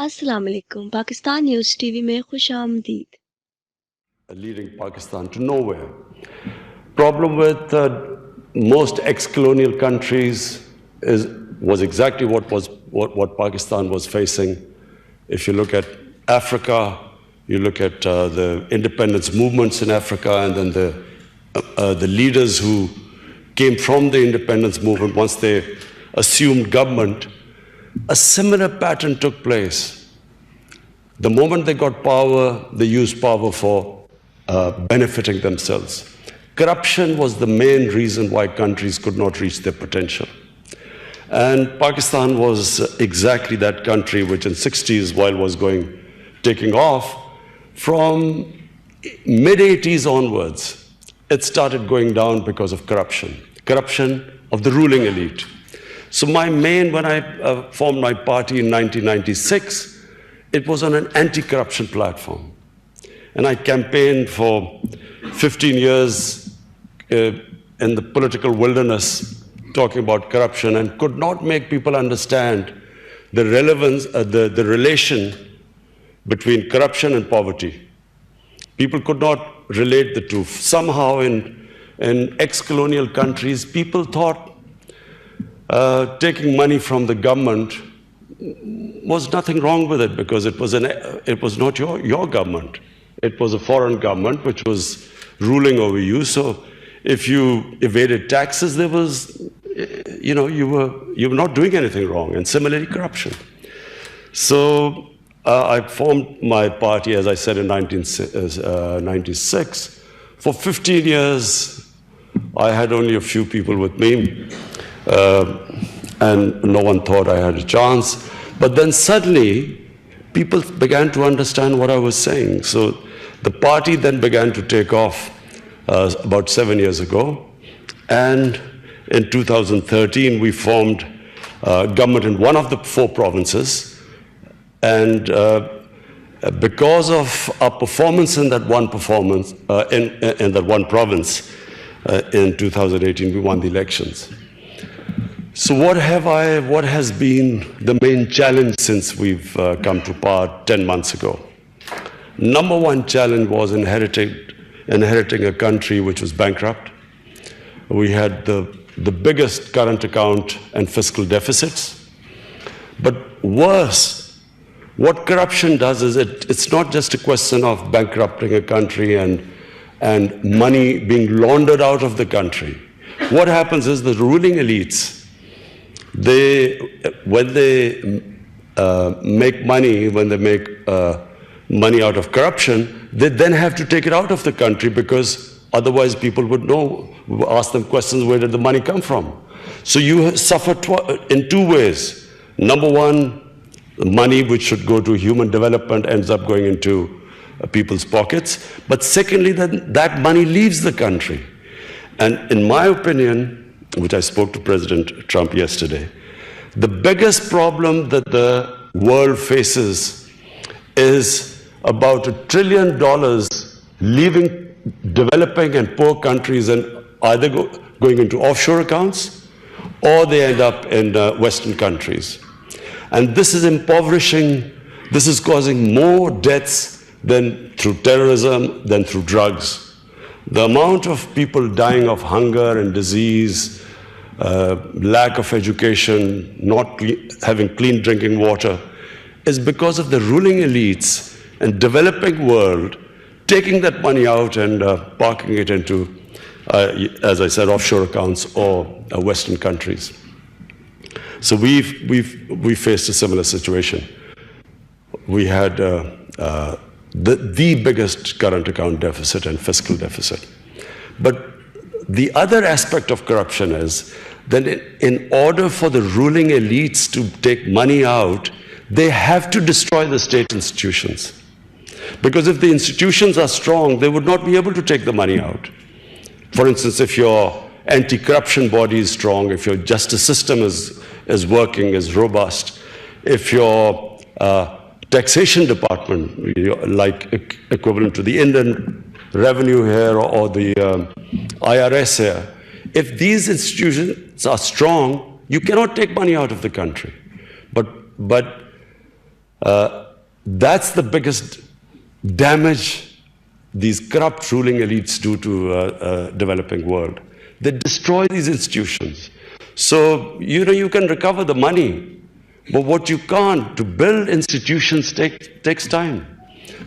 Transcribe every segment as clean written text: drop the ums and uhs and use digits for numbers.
अस्सलाम वालेकुम Pakistan news TV में खुशामदीद। Leading Pakistan to nowhere. Problem with most ex-colonial countries was exactly what Pakistan was facing. If you look at Africa, you look at the independence movements in Africa, and then the leaders who came from the independence movement, once they assumed government, a similar pattern took place. The moment they got power, they used power for benefiting themselves. Corruption was the main reason why countries could not reach their potential. And Pakistan was exactly that country which in 60s, while was taking off, from mid-80s onwards, it started going down because of corruption of the ruling elite. So when I formed my party in 1996, it was on an anti-corruption platform. And I campaigned for 15 years in the political wilderness talking about corruption and could not make people understand the relevance, the relation between corruption and poverty. People could not relate the two. Somehow in ex-colonial countries, people thought taking money from the government was nothing wrong with it because it was not your government. It was a foreign government which was ruling over you. So if you evaded taxes, there was, you were not doing anything wrong. And similarly, corruption. So I formed my party, as I said, in 1996. For 15 years, I had only a few people with me, and no one thought I had a chance. But then suddenly, people began to understand what I was saying. So the party then began to take off about 7 years ago. And in 2013, we formed government in one of the 4 provinces. And because of our performance in that one in that one province, in 2018, we won the elections. So what has been the main challenge since we've come to power 10 months ago? Number one challenge was inheriting a country which was bankrupt. We had the biggest current account and fiscal deficits. But worse, what corruption does is it's not just a question of bankrupting a country and money being laundered out of the country. What happens is the ruling elites, when they make money, money out of corruption, they then have to take it out of the country because otherwise people would ask them questions, where did the money come from? So you suffer in 2 ways. Number one, the money which should go to human development ends up going into people's pockets. But secondly, that money leaves the country. And in my opinion, which I spoke to President Trump yesterday, the biggest problem that the world faces is about $1 trillion leaving developing and poor countries and either going into offshore accounts or they end up in Western countries. And this is impoverishing, this is causing more deaths than through terrorism, than through drugs. The amount of people dying of hunger and disease, lack of education, not having clean drinking water, is because of the ruling elites and developing world taking that money out and parking it into, as I said, offshore accounts or Western countries. So we faced a similar situation. We had the biggest current account deficit and fiscal deficit. But the other aspect of corruption is that in order for the ruling elites to take money out, they have to destroy the state institutions. Because if the institutions are strong, they would not be able to take the money out. For instance, if your anti-corruption body is strong, if your justice system is working, is robust, if your taxation department, like equivalent to the Indian revenue here or the IRS here, if these institutions are strong, you cannot take money out of the country. But That's the biggest damage these corrupt ruling elites do to developing world. They destroy these institutions. So, you can recover the money, but what you can't, to build institutions takes time.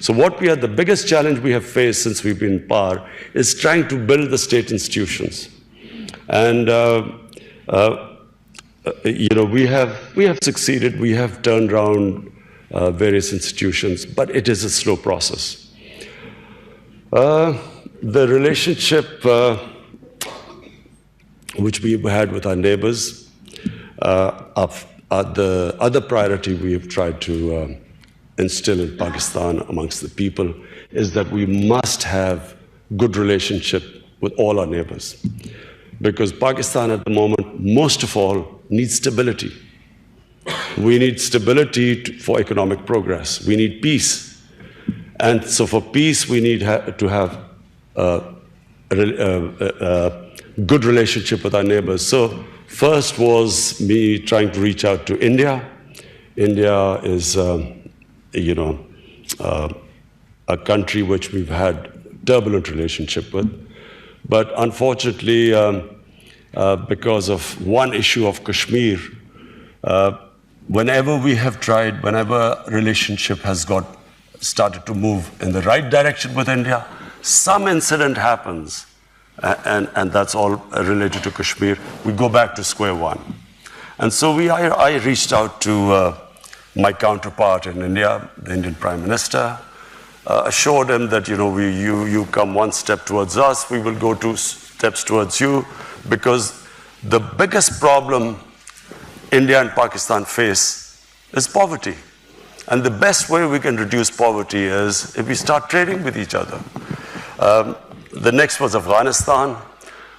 So the biggest challenge we have faced since we've been in power is trying to build the state institutions. And, we have succeeded, we have turned around various institutions, but it is a slow process. The relationship which we had with our neighbors, the other priority we have tried to instill in Pakistan amongst the people is that we must have good relationship with all our neighbors. Because Pakistan at the moment, most of all, needs stability. We need stability for economic progress. We need peace. And so for peace, we need to have a good relationship with our neighbors. So first was me trying to reach out to India. India is, a country which we've had turbulent relationship with. But unfortunately, because of one issue of Kashmir, whenever we have tried, whenever relationship has started to move in the right direction with India, some incident happens, and that's all related to Kashmir. We go back to square one. And so I reached out to my counterpart in India, the Indian Prime Minister, assured him that, you come one step towards us, we will go 2 steps towards you, because the biggest problem India and Pakistan face is poverty. And the best way we can reduce poverty is if we start trading with each other. The next was Afghanistan.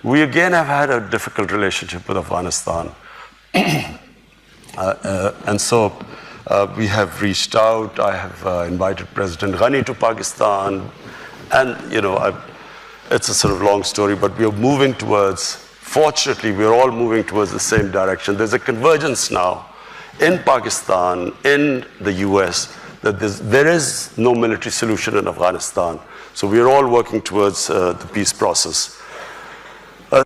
We again have had a difficult relationship with Afghanistan. And so we have reached out. I have invited President Ghani to Pakistan. And, it's a sort of long story, but we are moving towards, fortunately, we're all moving towards the same direction. There's a convergence now in Pakistan, in the US, that there is no military solution in Afghanistan. So we're all working towards the peace process.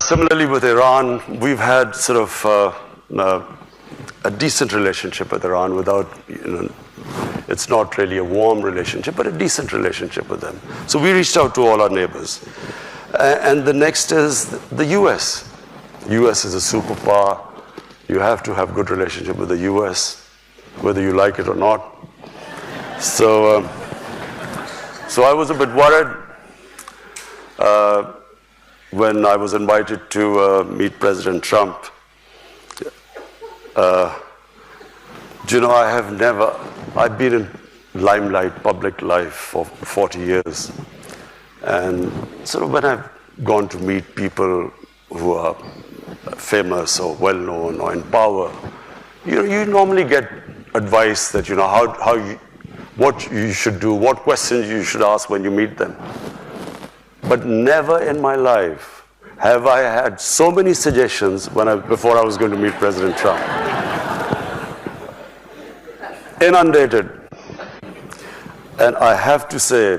Similarly with Iran, we've had sort of a decent relationship with Iran without, it's not really a warm relationship, but a decent relationship with them. So we reached out to all our neighbors. And the next is the US. US is a superpower. You have to have good relationship with the US, whether you like it or not. So I was a bit worried when I was invited to meet President Trump. I've been in limelight, public life for 40 years. And sort of when I've gone to meet people who are famous or well-known or in power, you normally get advice that, what you should do, what questions you should ask when you meet them. But never in my life have I had so many suggestions before I was going to meet President Trump. Inundated. And I have to say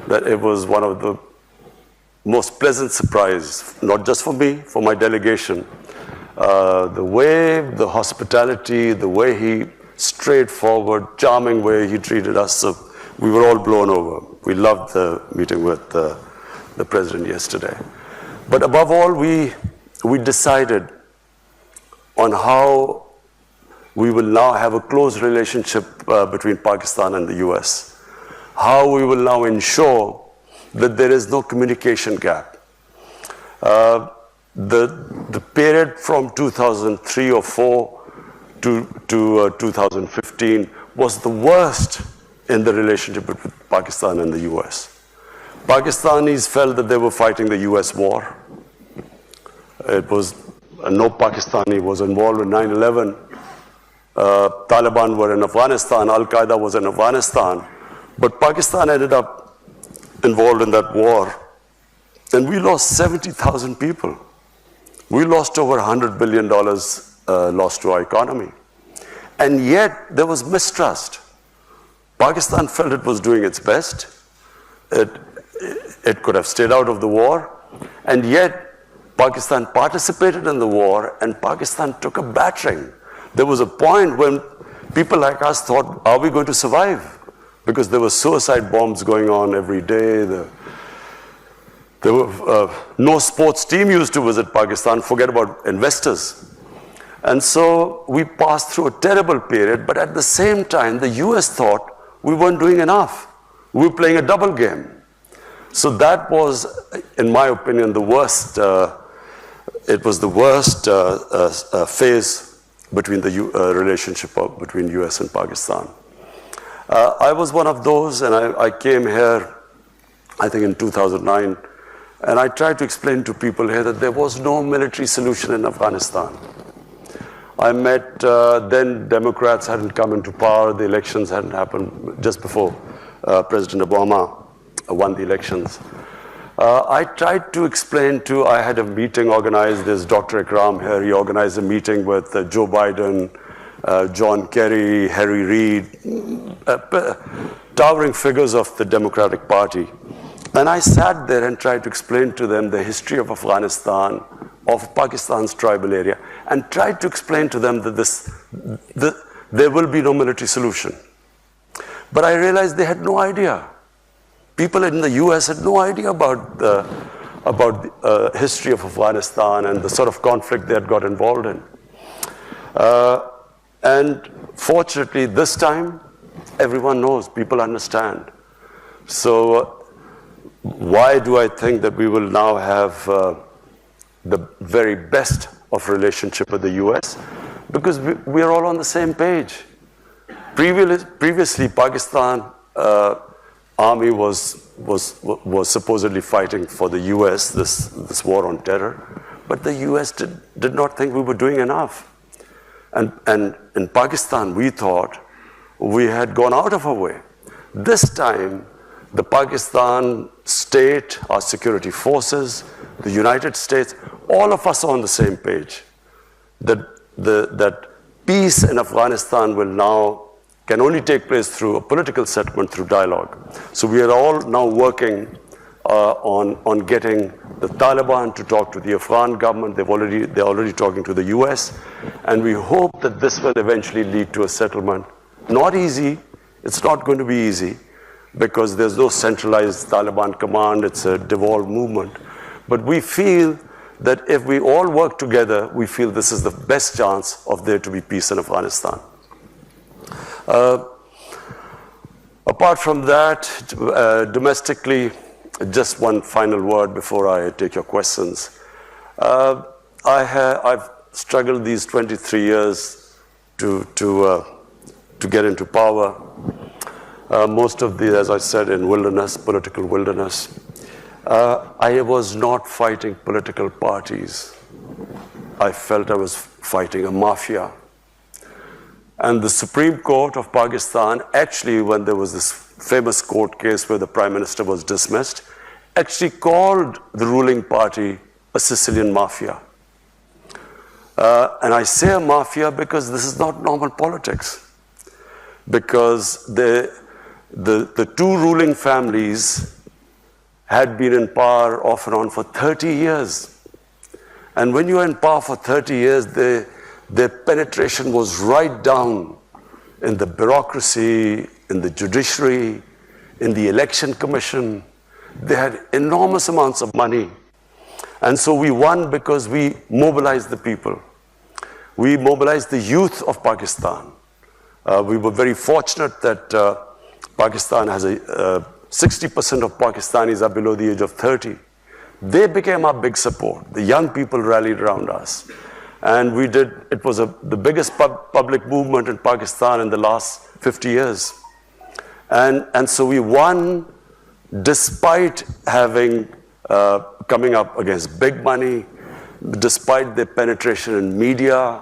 that it was one of the most pleasant surprise, not just for me, for my delegation. The way, the hospitality, the way he, straightforward, charming way he treated us, so we were all blown over. We loved the meeting with the president yesterday. But above all, we decided on how we will now have a close relationship between Pakistan and the US. How we will now ensure that there is no communication gap. The period from 2003 or 4 to 2015 was the worst in the relationship between Pakistan and the US. Pakistanis felt that they were fighting the US war. No Pakistani was involved in 9/11. Taliban were in Afghanistan, Al-Qaeda was in Afghanistan, but Pakistan ended up involved in that war. And we lost 70,000 people. We lost over $100 billion lost to our economy. And yet there was mistrust. Pakistan felt it was doing its best. It could have stayed out of the war, and yet Pakistan participated in the war, and Pakistan took a battering. There was a point when people like us thought, are we going to survive? Because there were suicide bombs going on every day. There were no sports team used to visit Pakistan, forget about investors. And so we passed through a terrible period, but at the same time, the US thought we weren't doing enough. We were playing a double game. So that was, in my opinion, the worst. It was the worst phase between the relationship between US and Pakistan. I was one of those, and I came here, I think in 2009, and I tried to explain to people here that there was no military solution in Afghanistan. I met, then Democrats hadn't come into power, the elections hadn't happened just before President Obama won the elections. I tried to explain I had a meeting organized, there's Dr. Ikram here, he organized a meeting with Joe Biden, John Kerry, Harry Reid, towering figures of the Democratic Party. And I sat there and tried to explain to them the history of Afghanistan, of Pakistan's tribal area, and tried to explain to them that there will be no military solution. But I realized they had no idea. People in the US had no idea about the history of Afghanistan and the sort of conflict they had got involved in. And fortunately, this time, everyone knows, people understand. So why do I think that we will now have the very best of relationship with the US? Because we are all on the same page. Previously, Pakistan army was supposedly fighting for the US, this war on terror, but the US did not think we were doing enough. And in Pakistan, we thought we had gone out of our way. This time, the Pakistan state, our security forces, the United States, all of us are on the same page. That peace in Afghanistan can only take place through a political settlement, through dialogue. So we are all now working on getting the Taliban to talk to the Afghan government. They're already talking to the US. And we hope that this will eventually lead to a settlement. Not easy. It's not going to be easy because there's no centralized Taliban command. It's a devolved movement. But we feel that if we all work together, we feel this is the best chance of there to be peace in Afghanistan. Apart from that, domestically, just one final word before I take your questions. I've struggled these 23 years to get into power. Most of these, as I said, in wilderness, political wilderness. I was not fighting political parties. I felt I was fighting a mafia. And the Supreme Court of Pakistan, actually, when there was this famous court case where the Prime Minister was dismissed, actually called the ruling party a Sicilian mafia. And I say a mafia because this is not normal politics. Because the two ruling families had been in power off and on for 30 years. And when you are in power for 30 years, their penetration was right down in the bureaucracy, in the judiciary, in the election commission. They had enormous amounts of money. And so we won because we mobilized the people. We mobilized the youth of Pakistan. We were very fortunate that Pakistan has 60% of Pakistanis are below the age of 30. They became our big support. The young people rallied around us. And it was the biggest public movement in Pakistan in the last 50 years. And so we won despite coming up against big money, despite their penetration in media,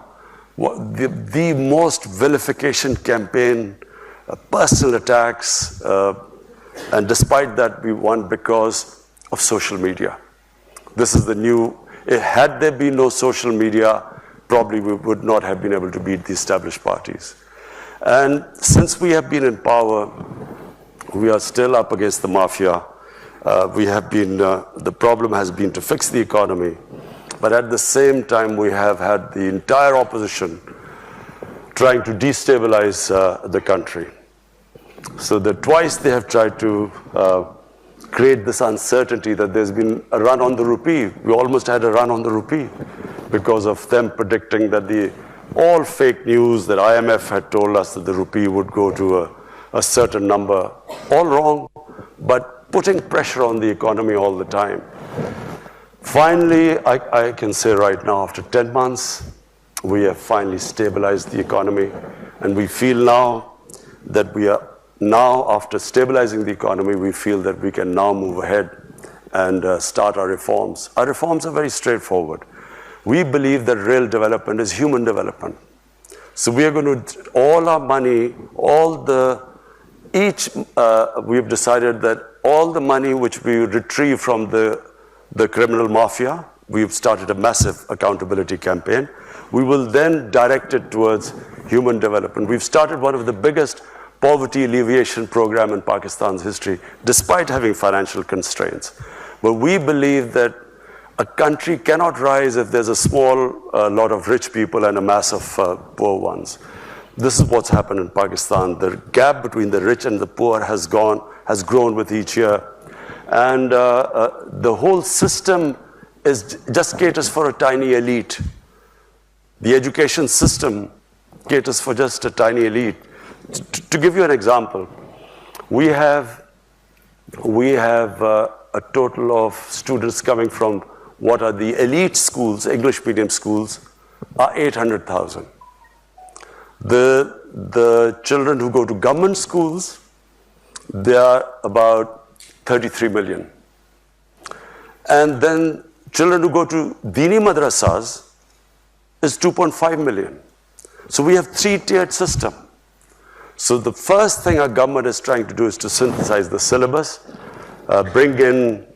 the most vilification campaign, personal attacks, and despite that we won because of social media. This is the new, had there been no social media, probably we would not have been able to beat the established parties. And since we have been in power, we are still up against the mafia. The problem has been to fix the economy. But at the same time, we have had the entire opposition trying to destabilize the country. So that twice they have tried to create this uncertainty that there's been a run on the rupee. We almost had a run on the rupee because of them predicting that all fake news that IMF had told us that the rupee would go to a certain number. All wrong, but putting pressure on the economy all the time. Finally, I can say right now, after 10 months, we have finally stabilized the economy. And we feel now that after stabilizing the economy, we feel that we can now move ahead and start our reforms. Our reforms are very straightforward. We believe that real development is human development. So we are going to, all our money, we've decided that all the money which we retrieve from the criminal mafia, we've started a massive accountability campaign. We will then direct it towards human development. We've started one of the biggest poverty alleviation program in Pakistan's history, despite having financial constraints. But we believe that a country cannot rise if there's a small lot of rich people and a mass of poor ones. This is what's happened in Pakistan. The gap between the rich and the poor has grown with each year. And the whole system just caters for a tiny elite. The education system caters for just a tiny elite. To give you an example, we have a total of students coming from what are the elite schools, English medium schools, are 800,000. The children who go to government schools, they are about 33 million. And then children who go to Dini madrasas is 2.5 million. So we have three-tiered system. So the first thing our government is trying to do is to synthesize the syllabus, bring in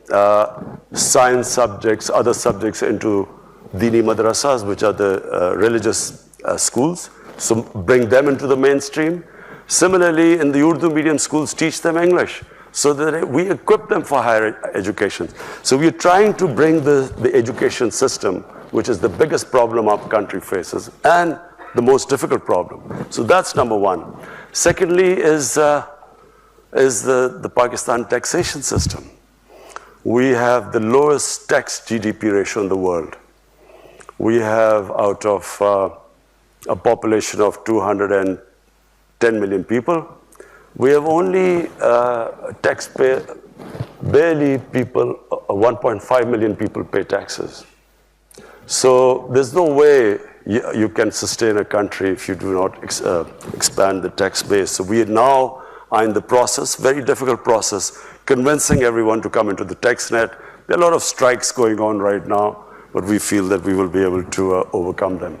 science subjects, other subjects into Dini madrasas, which are the religious schools. So bring them into the mainstream. Similarly, in the Urdu medium schools, teach them English so that we equip them for higher education. So we are trying to bring the education system, which is the biggest problem our country faces and the most difficult problem. So that's number one. Secondly is the Pakistan taxation system. We have the lowest tax GDP ratio in the world. We have, out of a population of 210 million people, we have only barely people, 1.5 million people pay taxes. So there's no way you can sustain a country if you do not expand the tax base. So we now are in the process, very difficult process, convincing everyone to come into the tax net. There are a lot of strikes going on right now, but we feel that we will be able to overcome them.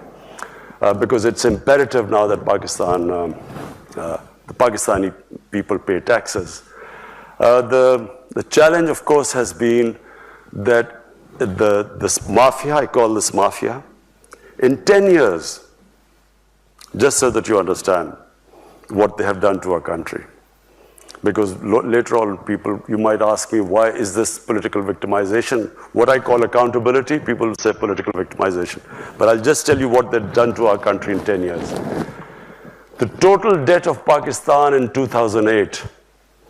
Because it's imperative now that the Pakistani people pay taxes. The challenge, of course, has been that this mafia, I call this mafia, in 10 years, just so that you understand what they have done to our country. Because later on, you might ask me, why is this political victimization? What I call accountability, people say political victimization. But I'll just tell you what they've done to our country in 10 years. The total debt of Pakistan in 2008,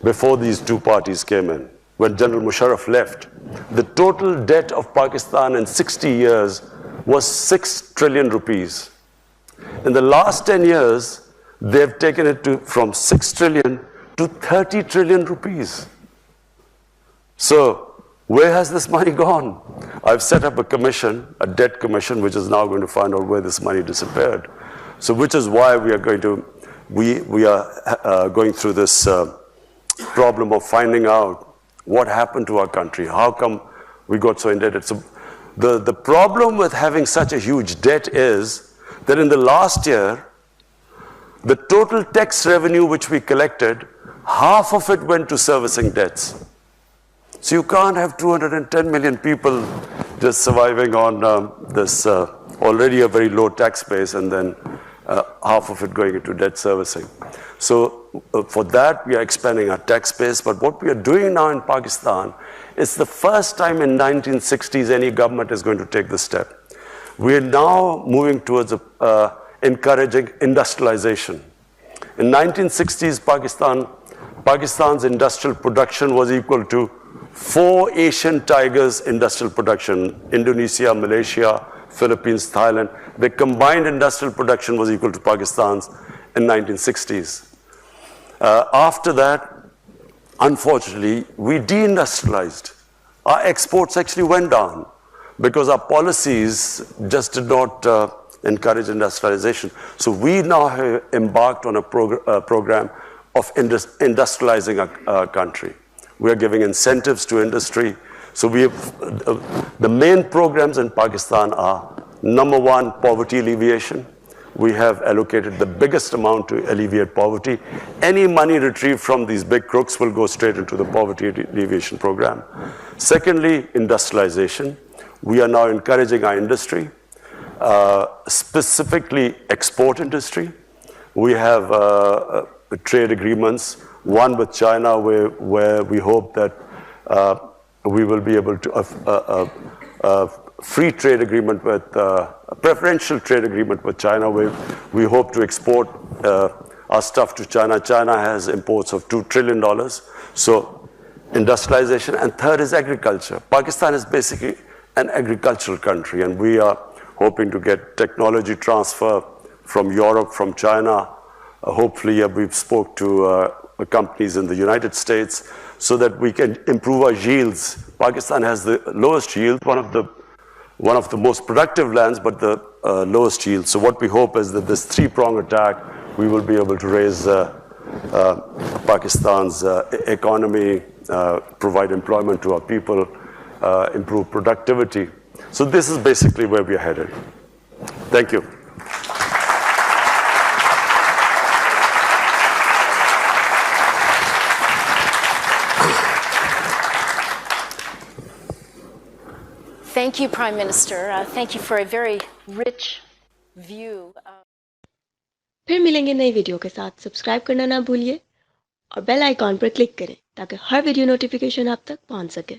before these two parties came in, when General Musharraf left, the total debt of Pakistan in 60 years was 6 trillion rupees. In the last 10 years, they've taken it from 6 trillion to 30 trillion rupees. So where has this money gone? I've set up a commission, a debt commission, which is now going to find out where this money disappeared. So which is why we are going through this problem of finding out what happened to our country. How come we got so indebted? So the problem with having such a huge debt is that in the last year, the total tax revenue which we collected, half of it went to servicing debts. So you can't have 210 million people just surviving on this already a very low tax base and then half of it going into debt servicing. So for that, we are expanding our tax base. But what we are doing now in Pakistan is the first time in 1960s any government is going to take this step. We are now moving towards encouraging industrialization. In 1960s, Pakistan's industrial production was equal to 4 Asian tigers' industrial production: Indonesia, Malaysia, Philippines, Thailand. Their combined industrial production was equal to Pakistan's in 1960s. After that, unfortunately, we deindustrialized. Our exports actually went down because our policies just did not encourage industrialization. So we now have embarked on a program of industrializing our country. We are giving incentives to industry. So we have, the main programs in Pakistan are, number one, poverty alleviation. We have allocated the biggest amount to alleviate poverty. Any money retrieved from these big crooks will go straight into the poverty alleviation program. Secondly, industrialization. We are now encouraging our industry, specifically export industry. We have trade agreements, one with China where we hope that we will be able to free trade agreement with a preferential trade agreement with China, where we hope to export our stuff to China. China has imports of $2 trillion. So industrialization. And third is agriculture. Pakistan is basically an agricultural country, and we are hoping to get technology transfer from Europe, from China. Hopefully, we've spoke to companies in the United States so that we can improve our yields. Pakistan has the lowest yield, one of the most productive lands, but the lowest yield. So what we hope is that this three-pronged attack, we will be able to raise Pakistan's economy, provide employment to our people, improve productivity. So this is basically where we are headed. Thank you. Thank you, Prime Minister. Thank you for a very rich view. फिर मिलेंगे नई video के साथ। Subscribe करना ना भूलिए और bell icon पर क्लिक करें ताकि हर वीडियो नोटिफिकेशन आप तक पहुंच सके।